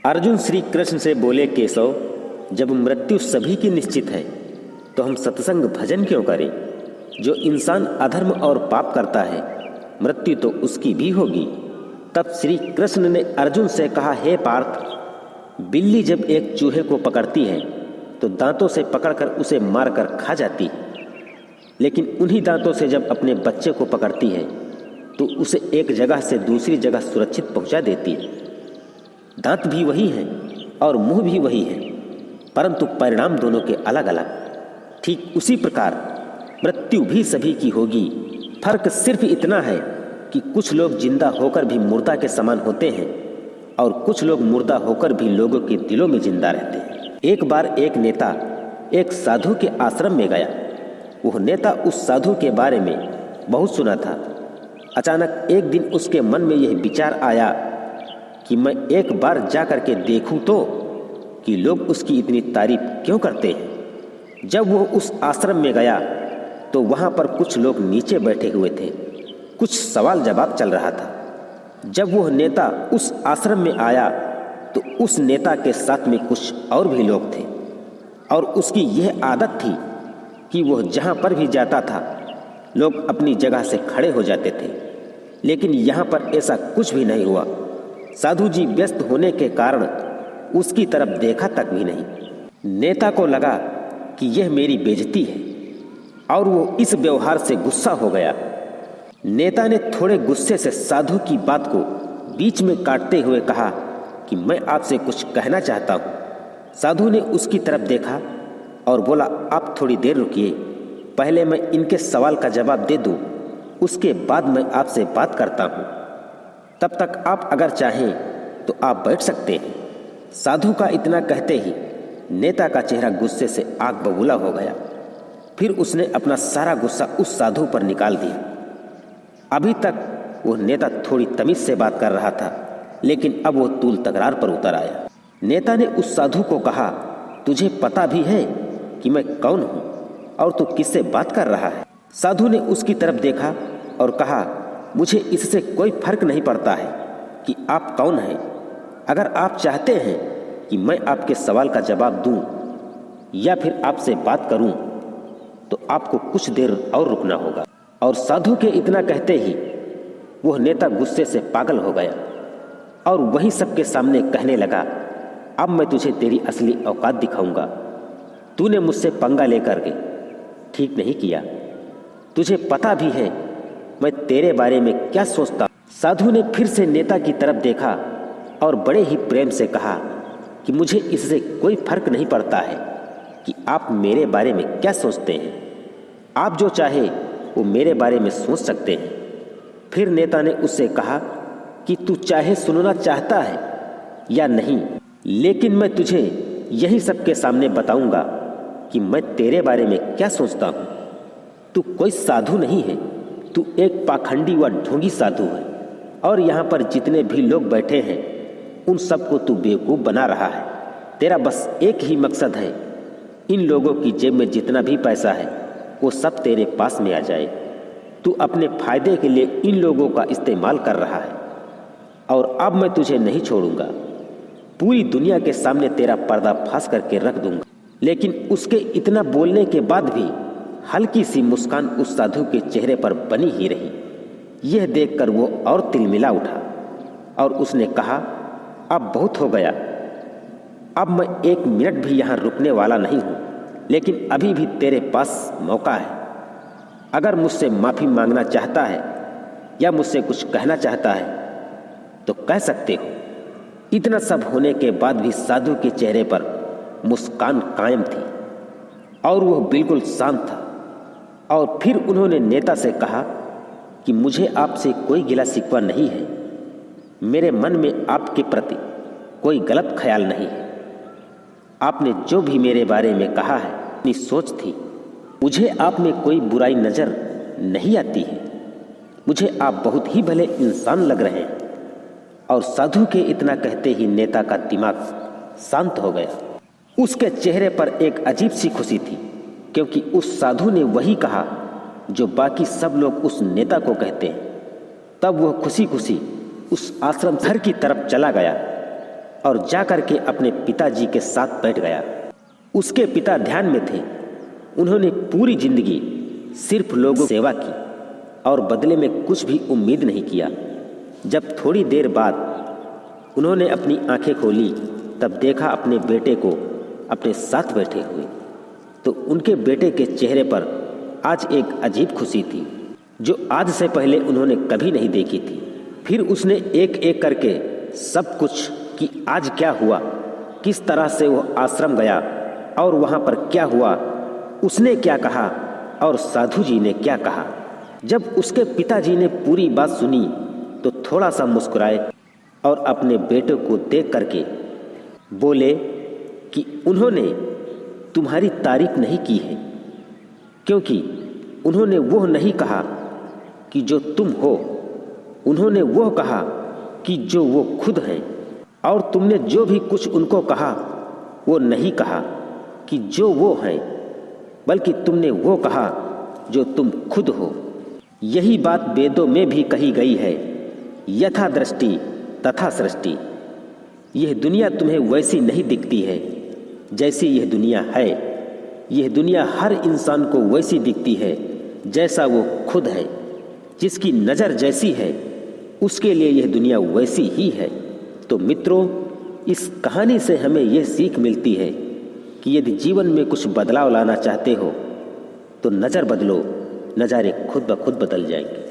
अर्जुन श्री कृष्ण से बोले, केशव, जब मृत्यु सभी की निश्चित है तो हम सत्संग भजन क्यों करें? जो इंसान अधर्म और पाप करता है मृत्यु तो उसकी भी होगी। तब श्री कृष्ण ने अर्जुन से कहा, हे पार्थ, बिल्ली जब एक चूहे को पकड़ती है तो दांतों से पकड़कर उसे मारकर खा जाती है, लेकिन उन्हीं दांतों से जब अपने बच्चे को पकड़ती है तो उसे एक जगह से दूसरी जगह सुरक्षित पहुंचा देती है। दांत भी वही हैं और मुंह भी वही है, परंतु परिणाम दोनों के अलग अलग। ठीक उसी प्रकार मृत्यु भी सभी की होगी। फर्क सिर्फ इतना है कि कुछ लोग जिंदा होकर भी मुर्दा के समान होते हैं और कुछ लोग मुर्दा होकर भी लोगों के दिलों में जिंदा रहते हैं। एक बार एक नेता एक साधु के आश्रम में गया। वह नेता उस साधु के बारे में बहुत सुना था। अचानक एक दिन उसके मन में यह विचार आया कि मैं एक बार जा करके देखूं तो कि लोग उसकी इतनी तारीफ क्यों करते हैं। जब वो उस आश्रम में गया तो वहां पर कुछ लोग नीचे बैठे हुए थे। कुछ सवाल जवाब चल रहा था। जब वह नेता उस आश्रम में आया तो उस नेता के साथ में कुछ और भी लोग थे और उसकी यह आदत थी कि वह जहां पर भी जाता था लोग अपनी जगह से खड़े हो जाते थे, लेकिन यहाँ पर ऐसा कुछ भी नहीं हुआ। साधु जी व्यस्त होने के कारण उसकी तरफ देखा तक भी नहीं। नेता को लगा कि यह मेरी बेइज्जती है और वो इस व्यवहार से गुस्सा हो गया। नेता ने थोड़े गुस्से से साधु की बात को बीच में काटते हुए कहा कि मैं आपसे कुछ कहना चाहता हूँ। साधु ने उसकी तरफ देखा और बोला, आप थोड़ी देर रुकिए, पहले मैं इनके सवाल का जवाब दे दूँ, उसके बाद मैं आपसे बात करता हूँ। तब तक आप अगर चाहें तो आप बैठ सकते हैं। साधु का इतना कहते ही नेता का चेहरा गुस्से से आग बबूला हो गया। फिर उसने अपना सारा गुस्सा उस साधु पर निकाल दिया। अभी तक वह नेता थोड़ी तमीज से बात कर रहा था, लेकिन अब वो तूल तकरार पर उतर आया। नेता ने उस साधु को कहा, तुझे पता भी है कि मैं कौन हूँ और तू किससे बात कर रहा है? साधु ने उसकी तरफ देखा और कहा, मुझे इससे कोई फर्क नहीं पड़ता है कि आप कौन हैं। अगर आप चाहते हैं कि मैं आपके सवाल का जवाब दूं या फिर आपसे बात करूं तो आपको कुछ देर और रुकना होगा। और साधु के इतना कहते ही वह नेता गुस्से से पागल हो गया और वहीं सबके सामने कहने लगा, अब मैं तुझे तेरी असली औकात दिखाऊंगा। तूने मुझसे पंगा लेकर के ठीक नहीं किया। तुझे पता भी है मैं तेरे बारे में क्या सोचता। साधु ने फिर से नेता की तरफ देखा और बड़े ही प्रेम से कहा कि मुझे इससे कोई फर्क नहीं पड़ता है कि आप मेरे बारे में क्या सोचते हैं। आप जो चाहे वो मेरे बारे में सोच सकते हैं। फिर नेता ने उससे कहा कि तू चाहे सुनना चाहता है या नहीं, लेकिन मैं तुझे यही सबके सामने बताऊंगा कि मैं तेरे बारे में क्या सोचता हूँ। तू कोई साधु नहीं है, तू एक पाखंडी व ढोंगी साधु है और यहाँ पर जितने भी लोग बैठे हैं उन सबको तू बेवकूफ़ बना रहा है। तेरा बस एक ही मकसद है, इन लोगों की जेब में जितना भी पैसा है वो सब तेरे पास में आ जाए। तू अपने फायदे के लिए इन लोगों का इस्तेमाल कर रहा है और अब मैं तुझे नहीं छोड़ूंगा। पूरी दुनिया के सामने तेरा पर्दा फाश करके रख दूंगा। लेकिन उसके इतना बोलने के बाद भी हल्की सी मुस्कान उस साधु के चेहरे पर बनी ही रही। यह देखकर वो और तिलमिला उठा और उसने कहा, अब बहुत हो गया, अब मैं एक मिनट भी यहाँ रुकने वाला नहीं हूँ, लेकिन अभी भी तेरे पास मौका है। अगर मुझसे माफ़ी मांगना चाहता है या मुझसे कुछ कहना चाहता है तो कह सकते हो। इतना सब होने के बाद भी साधु के चेहरे पर मुस्कान कायम थी और वह बिल्कुल शांत था। और फिर उन्होंने नेता से कहा कि मुझे आपसे कोई गिला शिकवा नहीं है, मेरे मन में आपके प्रति कोई गलत ख्याल नहीं है। आपने जो भी मेरे बारे में कहा है अपनी सोच थी। मुझे आप में कोई बुराई नज़र नहीं आती है। मुझे आप बहुत ही भले इंसान लग रहे हैं। और साधु के इतना कहते ही नेता का दिमाग शांत हो गया। उसके चेहरे पर एक अजीब सी खुशी थी, क्योंकि उस साधु ने वही कहा जो बाकी सब लोग उस नेता को कहते हैं। तब वह खुशी खुशी उस आश्रम घर की तरफ चला गया और जाकर के अपने पिताजी के साथ बैठ गया। उसके पिता ध्यान में थे। उन्होंने पूरी जिंदगी सिर्फ लोगों की सेवा की और बदले में कुछ भी उम्मीद नहीं किया। जब थोड़ी देर बाद उन्होंने अपनी आंखें खोली तब देखा अपने बेटे को अपने साथ बैठे हुए। तो उनके बेटे के चेहरे पर आज एक अजीब खुशी थी जो आज से पहले उन्होंने कभी नहीं देखी थी। फिर उसने एक एक करके सब कुछ कि आज क्या हुआ, किस तरह से वो आश्रम गया और वहाँ पर क्या हुआ, उसने क्या कहा और साधु जी ने क्या कहा। जब उसके पिताजी ने पूरी बात सुनी तो थोड़ा सा मुस्कुराए और अपने बेटे को देख करके बोले कि उन्होंने तुम्हारी तारीफ नहीं की है, क्योंकि उन्होंने वो नहीं कहा कि जो तुम हो, उन्होंने वो कहा कि जो वो खुद हैं। और तुमने जो भी कुछ उनको कहा वो नहीं कहा कि जो वो हैं, बल्कि तुमने वो कहा जो तुम खुद हो। यही बात वेदों में भी कही गई है, यथा दृष्टि तथा सृष्टि। यह दुनिया तुम्हें वैसी नहीं दिखती है जैसी यह दुनिया है। यह दुनिया हर इंसान को वैसी दिखती है जैसा वो खुद है। जिसकी नज़र जैसी है उसके लिए यह दुनिया वैसी ही है। तो मित्रों, इस कहानी से हमें यह सीख मिलती है कि यदि जीवन में कुछ बदलाव लाना चाहते हो तो नज़र बदलो, नज़ारे खुद ब खुद बदल जाएंगे।